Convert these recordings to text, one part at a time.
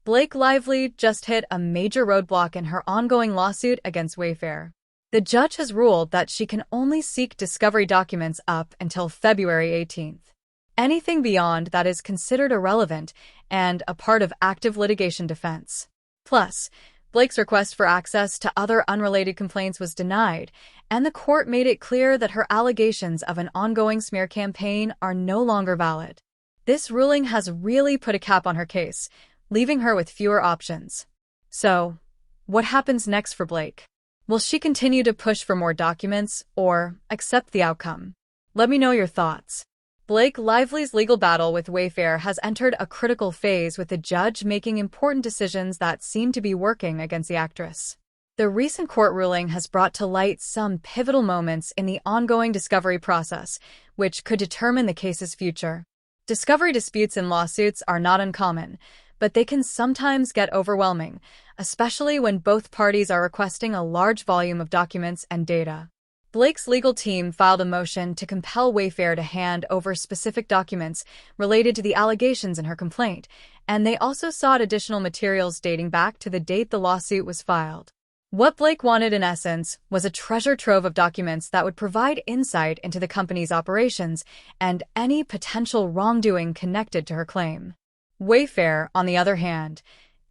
Blake Lively just hit a major roadblock in her ongoing lawsuit against Wayfair. The judge has ruled that she can only seek discovery documents up until February 18th. Anything beyond that is considered irrelevant and a part of active litigation defense. Plus, Blake's request for access to other unrelated complaints was denied, and the court made it clear that her allegations of an ongoing smear campaign are no longer valid. This ruling has really put a cap on her case, leaving her with fewer options. So, what happens next for Blake? Will she continue to push for more documents or accept the outcome? Let me know your thoughts. Blake Lively's legal battle with Wayfair has entered a critical phase, with the judge making important decisions that seem to be working against the actress. The recent court ruling has brought to light some pivotal moments in the ongoing discovery process, which could determine the case's future. Discovery disputes in lawsuits are not uncommon, but they can sometimes get overwhelming, especially when both parties are requesting a large volume of documents and data. Blake's legal team filed a motion to compel Wayfair to hand over specific documents related to the allegations in her complaint, and they also sought additional materials dating back to the date the lawsuit was filed. What Blake wanted, in essence, was a treasure trove of documents that would provide insight into the company's operations and any potential wrongdoing connected to her claim. Wayfair, on the other hand,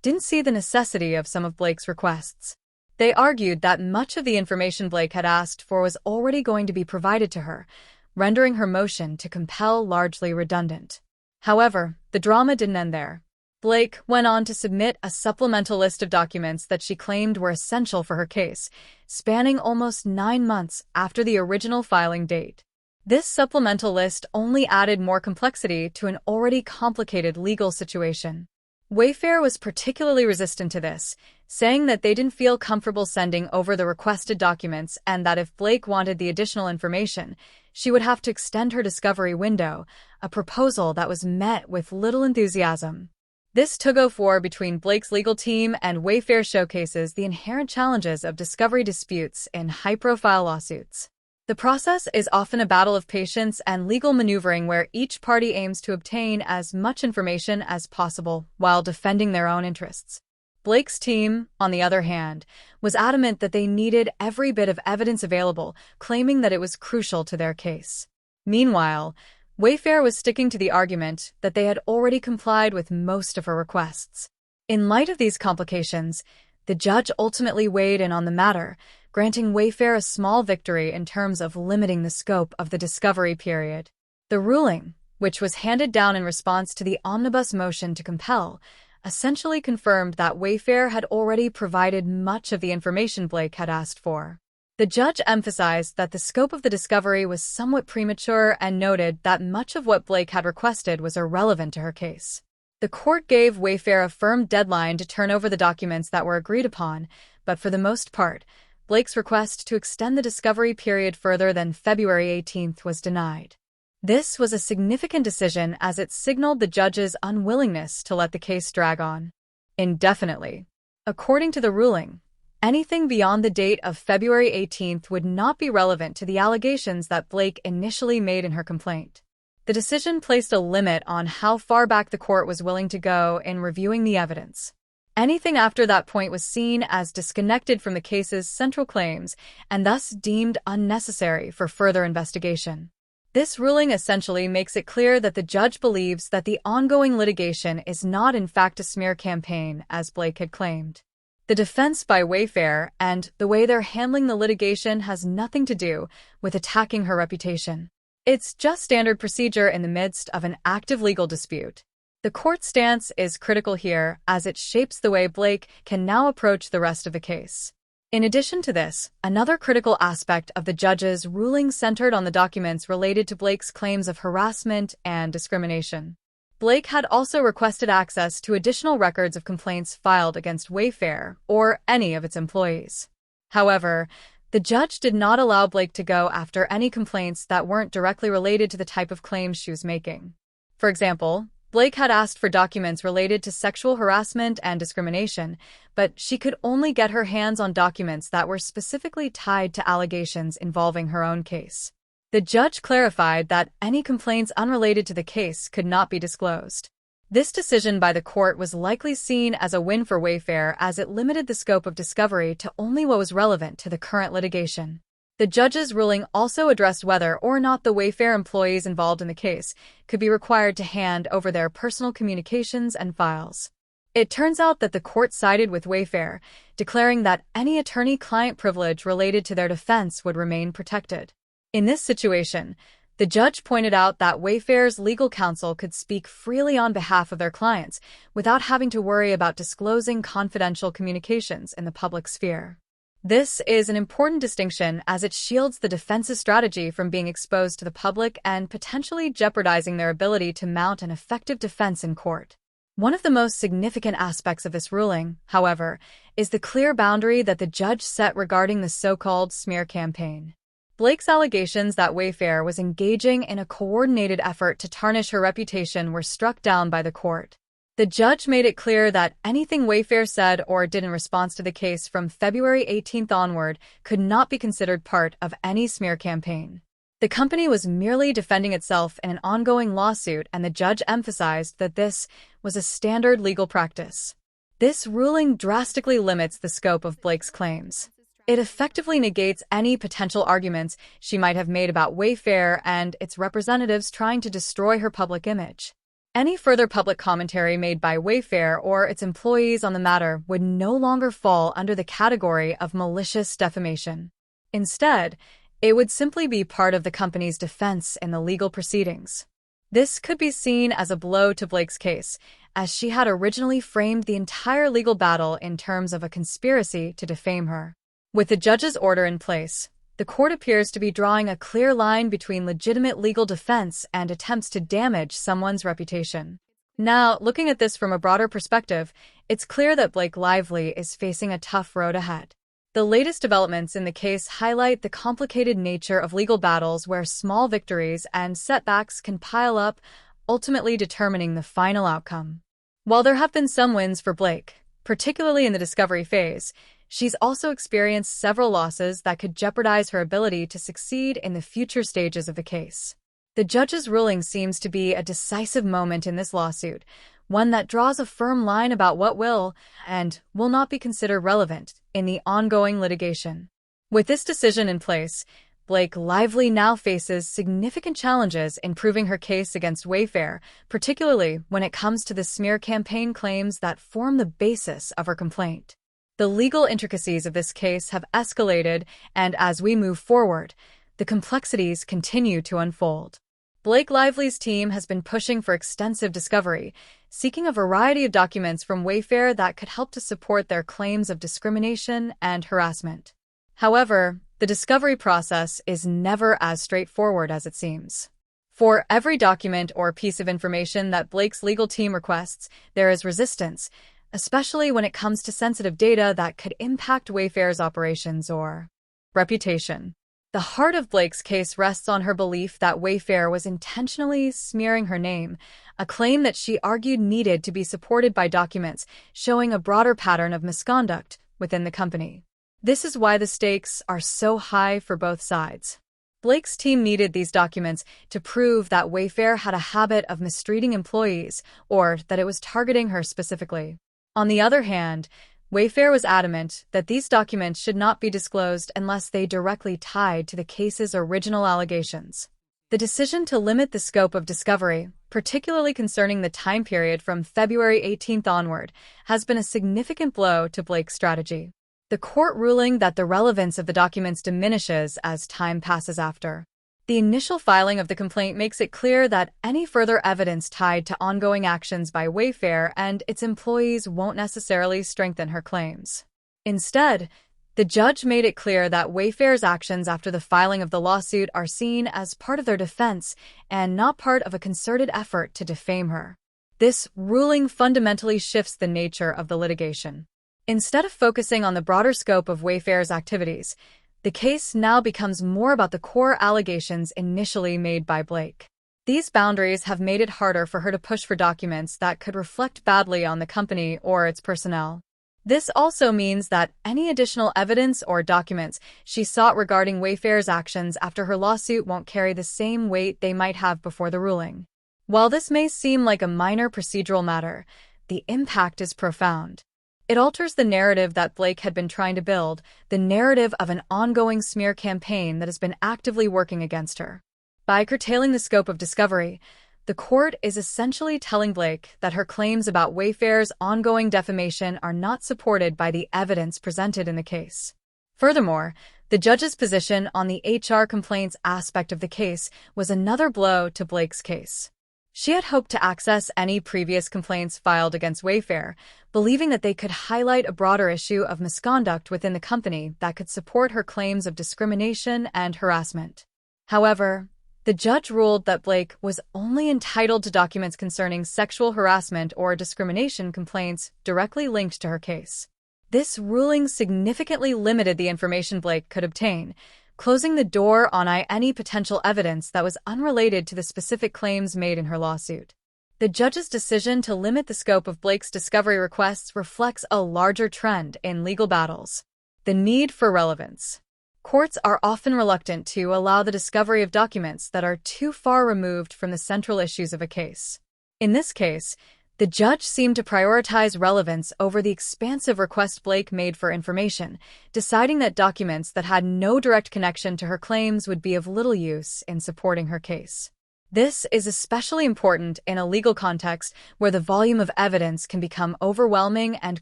didn't see the necessity of some of Blake's requests. They argued that much of the information Blake had asked for was already going to be provided to her, rendering her motion to compel largely redundant. However, the drama didn't end there. Blake went on to submit a supplemental list of documents that she claimed were essential for her case, spanning almost 9 months after the original filing date. This supplemental list only added more complexity to an already complicated legal situation. Wayfair was particularly resistant to this, saying that they didn't feel comfortable sending over the requested documents and that if Blake wanted the additional information, she would have to extend her discovery window, a proposal that was met with little enthusiasm. This tug-of-war between Blake's legal team and Wayfair showcases the inherent challenges of discovery disputes in high-profile lawsuits. The process is often a battle of patience and legal maneuvering, where each party aims to obtain as much information as possible while defending their own interests. Blake's team, on the other hand, was adamant that they needed every bit of evidence available, claiming that it was crucial to their case. Meanwhile, Wayfair was sticking to the argument that they had already complied with most of her requests. In light of these complications, the judge ultimately weighed in on the matter, granting Wayfair a small victory in terms of limiting the scope of the discovery period. The ruling, which was handed down in response to the omnibus motion to compel, essentially confirmed that Wayfair had already provided much of the information Blake had asked for. The judge emphasized that the scope of the discovery was somewhat premature and noted that much of what Blake had requested was irrelevant to her case. The court gave Wayfair a firm deadline to turn over the documents that were agreed upon, but for the most part, Blake's request to extend the discovery period further than February 18th was denied. This was a significant decision, as it signaled the judge's unwillingness to let the case drag on indefinitely. According to the ruling, anything beyond the date of February 18th would not be relevant to the allegations that Blake initially made in her complaint. The decision placed a limit on how far back the court was willing to go in reviewing the evidence. Anything after that point was seen as disconnected from the case's central claims and thus deemed unnecessary for further investigation. This ruling essentially makes it clear that the judge believes that the ongoing litigation is not in fact a smear campaign, as Blake had claimed. The defense by Wayfair and the way they're handling the litigation has nothing to do with attacking her reputation. It's just standard procedure in the midst of an active legal dispute. The court's stance is critical here, as it shapes the way Blake can now approach the rest of the case. In addition to this, another critical aspect of the judge's ruling centered on the documents related to Blake's claims of harassment and discrimination. Blake had also requested access to additional records of complaints filed against Wayfair or any of its employees. However, the judge did not allow Blake to go after any complaints that weren't directly related to the type of claims she was making. For example, Blake had asked for documents related to sexual harassment and discrimination, but she could only get her hands on documents that were specifically tied to allegations involving her own case. The judge clarified that any complaints unrelated to the case could not be disclosed. This decision by the court was likely seen as a win for Wayfair as it limited the scope of discovery to only what was relevant to the current litigation. The judge's ruling also addressed whether or not the Wayfair employees involved in the case could be required to hand over their personal communications and files. It turns out that the court sided with Wayfair, declaring that any attorney-client privilege related to their defense would remain protected. In this situation, the judge pointed out that Wayfair's legal counsel could speak freely on behalf of their clients without having to worry about disclosing confidential communications in the public sphere. This is an important distinction as it shields the defense's strategy from being exposed to the public and potentially jeopardizing their ability to mount an effective defense in court. One of the most significant aspects of this ruling, however, is the clear boundary that the judge set regarding the so-called smear campaign. Blake's allegations that Wayfair was engaging in a coordinated effort to tarnish her reputation were struck down by the court. The judge made it clear that anything Wayfair said or did in response to the case from February 18th onward could not be considered part of any smear campaign. The company was merely defending itself in an ongoing lawsuit, and the judge emphasized that this was a standard legal practice. This ruling drastically limits the scope of Blake's claims. It effectively negates any potential arguments she might have made about Wayfair and its representatives trying to destroy her public image. Any further public commentary made by Wayfair or its employees on the matter would no longer fall under the category of malicious defamation. Instead, it would simply be part of the company's defense in the legal proceedings. This could be seen as a blow to Blake's case, as she had originally framed the entire legal battle in terms of a conspiracy to defame her. With the judge's order in place, the court appears to be drawing a clear line between legitimate legal defense and attempts to damage someone's reputation. Now, looking at this from a broader perspective, it's clear that Blake Lively is facing a tough road ahead. The latest developments in the case highlight the complicated nature of legal battles where small victories and setbacks can pile up, ultimately determining the final outcome. While there have been some wins for Blake, particularly in the discovery phase, she's also experienced several losses that could jeopardize her ability to succeed in the future stages of the case. The judge's ruling seems to be a decisive moment in this lawsuit, one that draws a firm line about what will and will not be considered relevant in the ongoing litigation. With this decision in place, Blake Lively now faces significant challenges in proving her case against Wayfair, particularly when it comes to the smear campaign claims that form the basis of her complaint. The legal intricacies of this case have escalated, and as we move forward, the complexities continue to unfold. Blake Lively's team has been pushing for extensive discovery, seeking a variety of documents from Wayfair that could help to support their claims of discrimination and harassment. However, the discovery process is never as straightforward as it seems. For every document or piece of information that Blake's legal team requests, there is resistance, especially when it comes to sensitive data that could impact Wayfair's operations or reputation. The heart of Blake's case rests on her belief that Wayfair was intentionally smearing her name, a claim that she argued needed to be supported by documents showing a broader pattern of misconduct within the company. This is why the stakes are so high for both sides. Blake's team needed these documents to prove that Wayfair had a habit of mistreating employees or that it was targeting her specifically. On the other hand, Wayfair was adamant that these documents should not be disclosed unless they directly tied to the case's original allegations. The decision to limit the scope of discovery, particularly concerning the time period from February 18th onward, has been a significant blow to Blake's strategy. The court ruling that the relevance of the documents diminishes as time passes after the initial filing of the complaint makes it clear that any further evidence tied to ongoing actions by Wayfair and its employees won't necessarily strengthen her claims. Instead, the judge made it clear that Wayfair's actions after the filing of the lawsuit are seen as part of their defense and not part of a concerted effort to defame her. This ruling fundamentally shifts the nature of the litigation. Instead of focusing on the broader scope of Wayfair's activities, the case now becomes more about the core allegations initially made by Blake. These boundaries have made it harder for her to push for documents that could reflect badly on the company or its personnel. This also means that any additional evidence or documents she sought regarding Wayfair's actions after her lawsuit won't carry the same weight they might have before the ruling. While this may seem like a minor procedural matter, the impact is profound. It alters the narrative that Blake had been trying to build, the narrative of an ongoing smear campaign that has been actively working against her. By curtailing the scope of discovery, the court is essentially telling Blake that her claims about Wayfair's ongoing defamation are not supported by the evidence presented in the case. Furthermore, the judge's position on the HR complaints aspect of the case was another blow to Blake's case. She had hoped to access any previous complaints filed against Wayfair, believing that they could highlight a broader issue of misconduct within the company that could support her claims of discrimination and harassment. However, the judge ruled that Blake was only entitled to documents concerning sexual harassment or discrimination complaints directly linked to her case. This ruling significantly limited the information Blake could obtain, closing the door on any potential evidence that was unrelated to the specific claims made in her lawsuit. The judge's decision to limit the scope of Blake's discovery requests reflects a larger trend in legal battles: the need for relevance. Courts are often reluctant to allow the discovery of documents that are too far removed from the central issues of a case. In this case, the judge seemed to prioritize relevance over the expansive request Blake made for information, deciding that documents that had no direct connection to her claims would be of little use in supporting her case. This is especially important in a legal context where the volume of evidence can become overwhelming and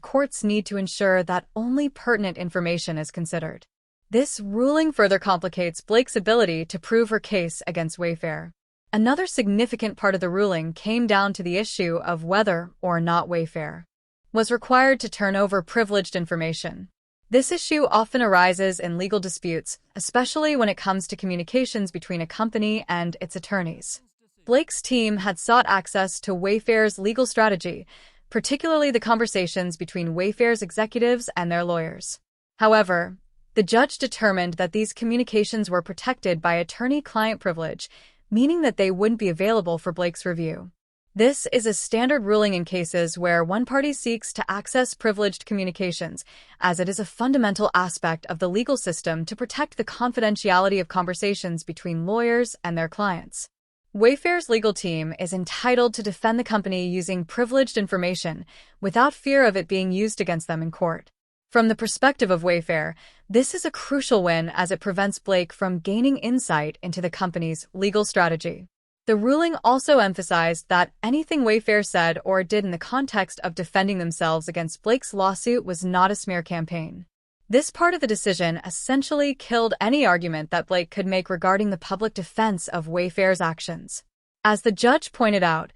courts need to ensure that only pertinent information is considered. This ruling further complicates Blake's ability to prove her case against Wayfair. Another significant part of the ruling came down to the issue of whether or not Wayfair was required to turn over privileged information. This issue often arises in legal disputes, especially when it comes to communications between a company and its attorneys. Blake's team had sought access to Wayfair's legal strategy, particularly the conversations between Wayfair's executives and their lawyers. However, the judge determined that these communications were protected by attorney-client privilege, meaning that they wouldn't be available for Blake's review. This is a standard ruling in cases where one party seeks to access privileged communications, as it is a fundamental aspect of the legal system to protect the confidentiality of conversations between lawyers and their clients. Wayfair's legal team is entitled to defend the company using privileged information without fear of it being used against them in court. From the perspective of Wayfair, this is a crucial win as it prevents Blake from gaining insight into the company's legal strategy. The ruling also emphasized that anything Wayfair said or did in the context of defending themselves against Blake's lawsuit was not a smear campaign. This part of the decision essentially killed any argument that Blake could make regarding the public defense of Wayfair's actions. As the judge pointed out,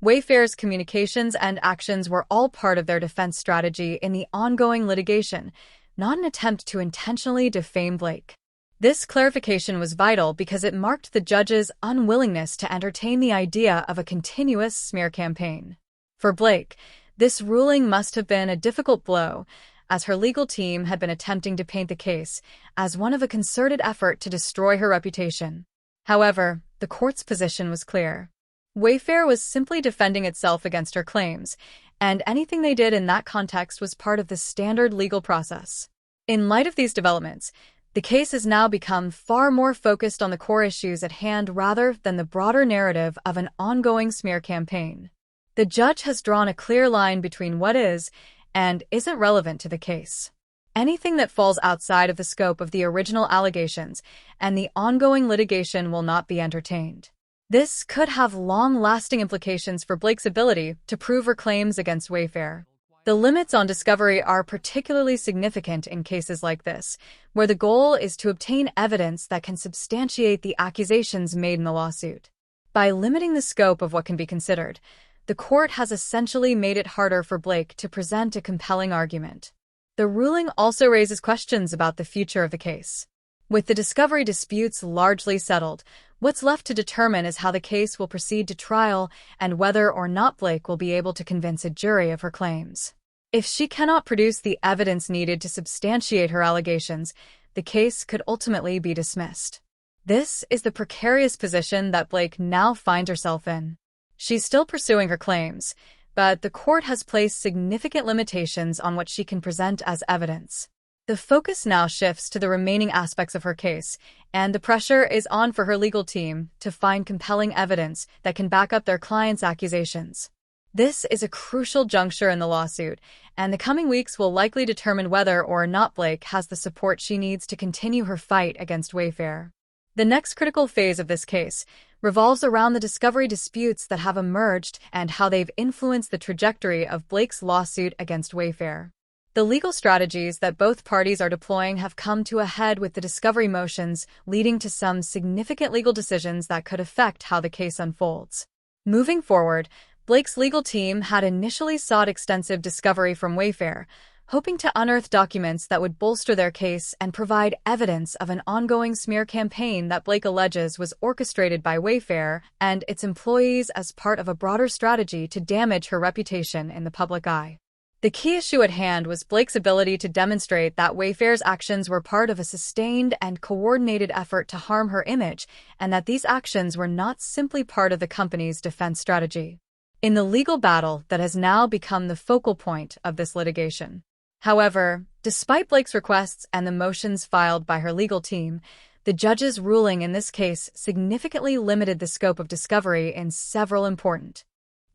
Wayfair's communications and actions were all part of their defense strategy in the ongoing litigation, not an attempt to intentionally defame Blake. This clarification was vital because it marked the judge's unwillingness to entertain the idea of a continuous smear campaign. For Blake, this ruling must have been a difficult blow, as her legal team had been attempting to paint the case as one of a concerted effort to destroy her reputation. However, the court's position was clear. Wayfair was simply defending itself against her claims, and anything they did in that context was part of the standard legal process. In light of these developments, the case has now become far more focused on the core issues at hand rather than the broader narrative of an ongoing smear campaign. The judge has drawn a clear line between what is and isn't relevant to the case. Anything that falls outside of the scope of the original allegations and the ongoing litigation will not be entertained. This could have long-lasting implications for Blake's ability to prove her claims against Wayfair. The limits on discovery are particularly significant in cases like this, where the goal is to obtain evidence that can substantiate the accusations made in the lawsuit. By limiting the scope of what can be considered, the court has essentially made it harder for Blake to present a compelling argument. The ruling also raises questions about the future of the case. With the discovery disputes largely settled, what's left to determine is how the case will proceed to trial and whether or not Blake will be able to convince a jury of her claims. If she cannot produce the evidence needed to substantiate her allegations, the case could ultimately be dismissed. This is the precarious position that Blake now finds herself in. She's still pursuing her claims, but the court has placed significant limitations on what she can present as evidence. The focus now shifts to the remaining aspects of her case, and the pressure is on for her legal team to find compelling evidence that can back up their client's accusations. This is a crucial juncture in the lawsuit, and the coming weeks will likely determine whether or not Blake has the support she needs to continue her fight against Wayfair. The next critical phase of this case revolves around the discovery disputes that have emerged and how they've influenced the trajectory of Blake's lawsuit against Wayfair. The legal strategies that both parties are deploying have come to a head with the discovery motions, leading to some significant legal decisions that could affect how the case unfolds. Moving forward, Blake's legal team had initially sought extensive discovery from Wayfair, hoping to unearth documents that would bolster their case and provide evidence of an ongoing smear campaign that Blake alleges was orchestrated by Wayfair and its employees as part of a broader strategy to damage her reputation in the public eye. The key issue at hand was Blake's ability to demonstrate that Wayfair's actions were part of a sustained and coordinated effort to harm her image, and that these actions were not simply part of the company's defense strategy. In the legal battle that has now become the focal point of this litigation. However, despite Blake's requests and the motions filed by her legal team, the judge's ruling in this case significantly limited the scope of discovery in several important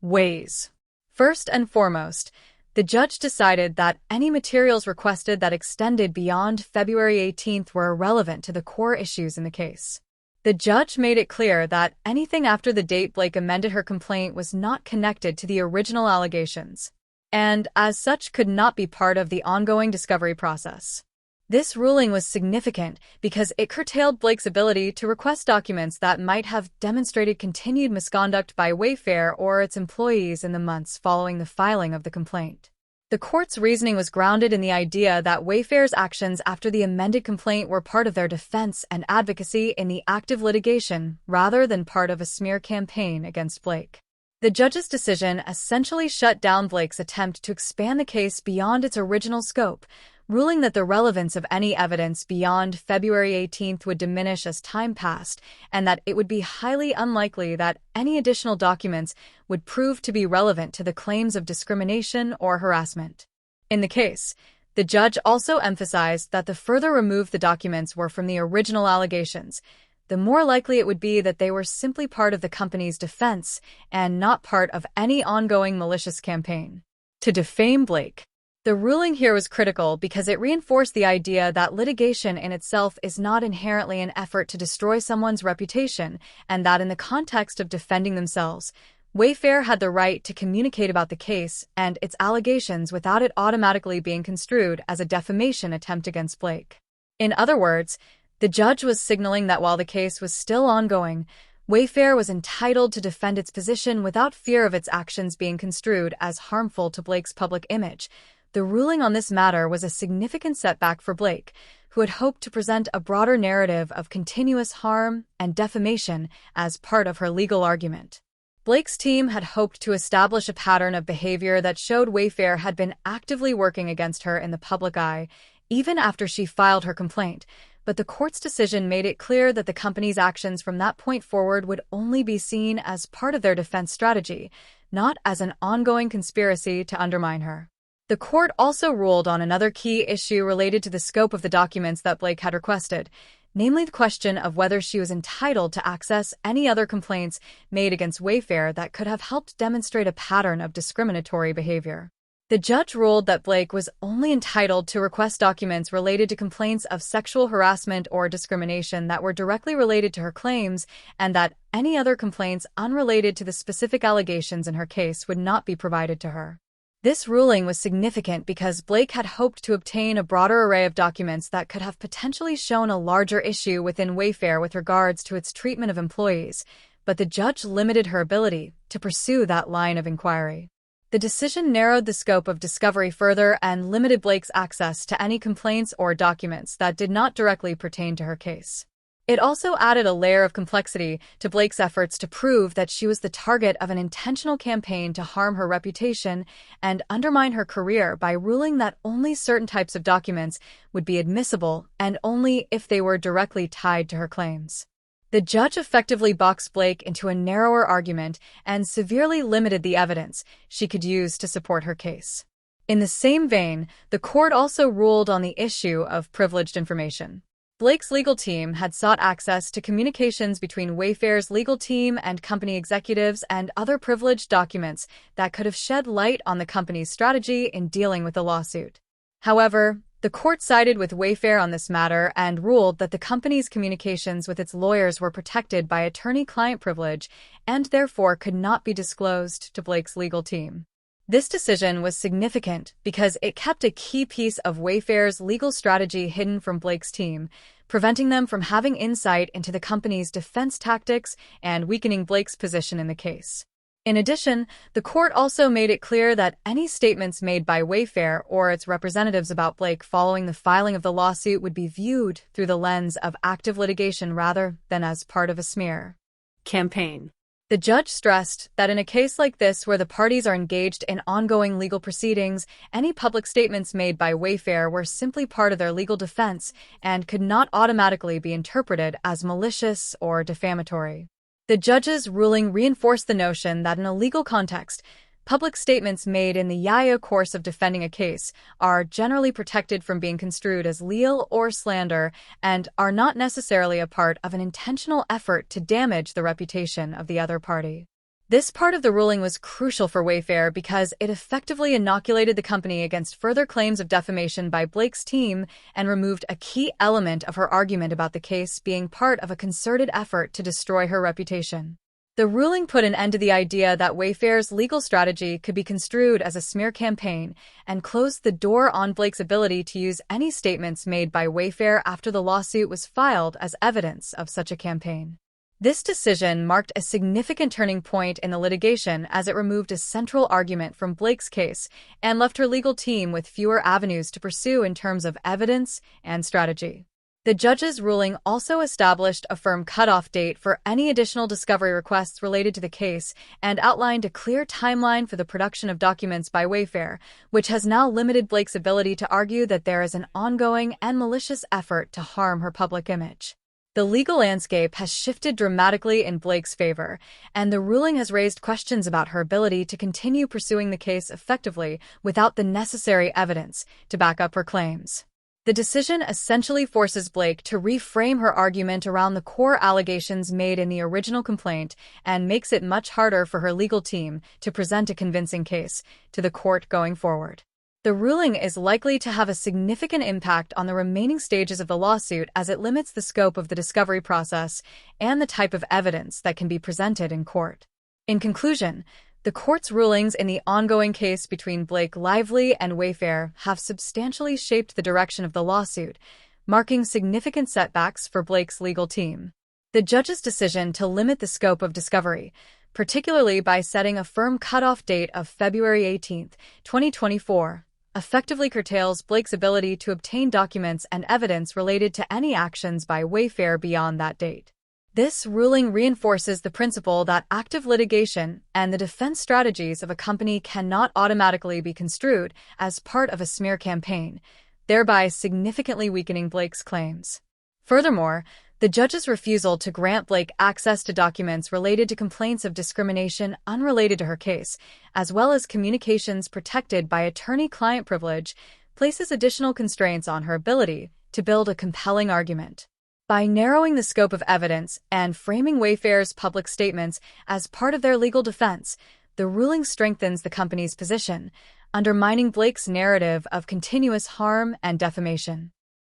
ways. First and foremost, the judge decided that any materials requested that extended beyond February 18th were irrelevant to the core issues in the case. The judge made it clear that anything after the date Blake amended her complaint was not connected to the original allegations, and as such could not be part of the ongoing discovery process. This ruling was significant because it curtailed Blake's ability to request documents that might have demonstrated continued misconduct by Wayfair or its employees in the months following the filing of the complaint. The court's reasoning was grounded in the idea that Wayfair's actions after the amended complaint were part of their defense and advocacy in the active litigation rather than part of a smear campaign against Blake. The judge's decision essentially shut down Blake's attempt to expand the case beyond its original scope, ruling that the relevance of any evidence beyond February 18th would diminish as time passed, and that it would be highly unlikely that any additional documents would prove to be relevant to the claims of discrimination or harassment. In the case, the judge also emphasized that the further removed the documents were from the original allegations, the more likely it would be that they were simply part of the company's defense and not part of any ongoing malicious campaign to defame Blake. The ruling here was critical because it reinforced the idea that litigation in itself is not inherently an effort to destroy someone's reputation, and that in the context of defending themselves, Wayfair had the right to communicate about the case and its allegations without it automatically being construed as a defamation attempt against Blake. In other words, the judge was signaling that while the case was still ongoing, Wayfair was entitled to defend its position without fear of its actions being construed as harmful to Blake's public image. The ruling on this matter was a significant setback for Blake, who had hoped to present a broader narrative of continuous harm and defamation as part of her legal argument. Blake's team had hoped to establish a pattern of behavior that showed Wayfair had been actively working against her in the public eye, even after she filed her complaint, but the court's decision made it clear that the company's actions from that point forward would only be seen as part of their defense strategy, not as an ongoing conspiracy to undermine her. The court also ruled on another key issue related to the scope of the documents that Blake had requested, namely the question of whether she was entitled to access any other complaints made against Wayfair that could have helped demonstrate a pattern of discriminatory behavior. The judge ruled that Blake was only entitled to request documents related to complaints of sexual harassment or discrimination that were directly related to her claims, and that any other complaints unrelated to the specific allegations in her case would not be provided to her. This ruling was significant because Blake had hoped to obtain a broader array of documents that could have potentially shown a larger issue within Wayfair with regards to its treatment of employees, but the judge limited her ability to pursue that line of inquiry. The decision narrowed the scope of discovery further and limited Blake's access to any complaints or documents that did not directly pertain to her case. It also added a layer of complexity to Blake's efforts to prove that she was the target of an intentional campaign to harm her reputation and undermine her career by ruling that only certain types of documents would be admissible and only if they were directly tied to her claims. The judge effectively boxed Blake into a narrower argument and severely limited the evidence she could use to support her case. In the same vein, the court also ruled on the issue of privileged information. Blake's legal team had sought access to communications between Wayfair's legal team and company executives and other privileged documents that could have shed light on the company's strategy in dealing with the lawsuit. However, the court sided with Wayfair on this matter and ruled that the company's communications with its lawyers were protected by attorney-client privilege and therefore could not be disclosed to Blake's legal team. This decision was significant because it kept a key piece of Wayfair's legal strategy hidden from Blake's team, preventing them from having insight into the company's defense tactics and weakening Blake's position in the case. In addition, the court also made it clear that any statements made by Wayfair or its representatives about Blake following the filing of the lawsuit would be viewed through the lens of active litigation rather than as part of a smear campaign. The judge stressed that in a case like this where the parties are engaged in ongoing legal proceedings, any public statements made by Wayfair were simply part of their legal defense and could not automatically be interpreted as malicious or defamatory. The judge's ruling reinforced the notion that in a legal context, public statements made in the course of defending a case are generally protected from being construed as leal or slander and are not necessarily a part of an intentional effort to damage the reputation of the other party. This part of the ruling was crucial for Wayfair because it effectively inoculated the company against further claims of defamation by Blake's team and removed a key element of her argument about the case being part of a concerted effort to destroy her reputation. The ruling put an end to the idea that Wayfair's legal strategy could be construed as a smear campaign and closed the door on Blake's ability to use any statements made by Wayfair after the lawsuit was filed as evidence of such a campaign. This decision marked a significant turning point in the litigation as it removed a central argument from Blake's case and left her legal team with fewer avenues to pursue in terms of evidence and strategy. The judge's ruling also established a firm cutoff date for any additional discovery requests related to the case and outlined a clear timeline for the production of documents by Wayfair, which has now limited Blake's ability to argue that there is an ongoing and malicious effort to harm her public image. The legal landscape has shifted dramatically in Blake's favor, and the ruling has raised questions about her ability to continue pursuing the case effectively without the necessary evidence to back up her claims. The decision essentially forces Blake to reframe her argument around the core allegations made in the original complaint and makes it much harder for her legal team to present a convincing case to the court going forward. The ruling is likely to have a significant impact on the remaining stages of the lawsuit as it limits the scope of the discovery process and the type of evidence that can be presented in court. In conclusion, the court's rulings in the ongoing case between Blake Lively and Wayfair have substantially shaped the direction of the lawsuit, marking significant setbacks for Blake's legal team. The judge's decision to limit the scope of discovery, particularly by setting a firm cutoff date of February 18, 2024, effectively curtails Blake's ability to obtain documents and evidence related to any actions by Wayfair beyond that date. This ruling reinforces the principle that active litigation and the defense strategies of a company cannot automatically be construed as part of a smear campaign, thereby significantly weakening Blake's claims. Furthermore, the judge's refusal to grant Blake access to documents related to complaints of discrimination unrelated to her case, as well as communications protected by attorney-client privilege, places additional constraints on her ability to build a compelling argument. By narrowing the scope of evidence and framing Wayfair's public statements as part of their legal defense, the ruling strengthens the company's position, undermining Blake's narrative of continuous harm and defamation.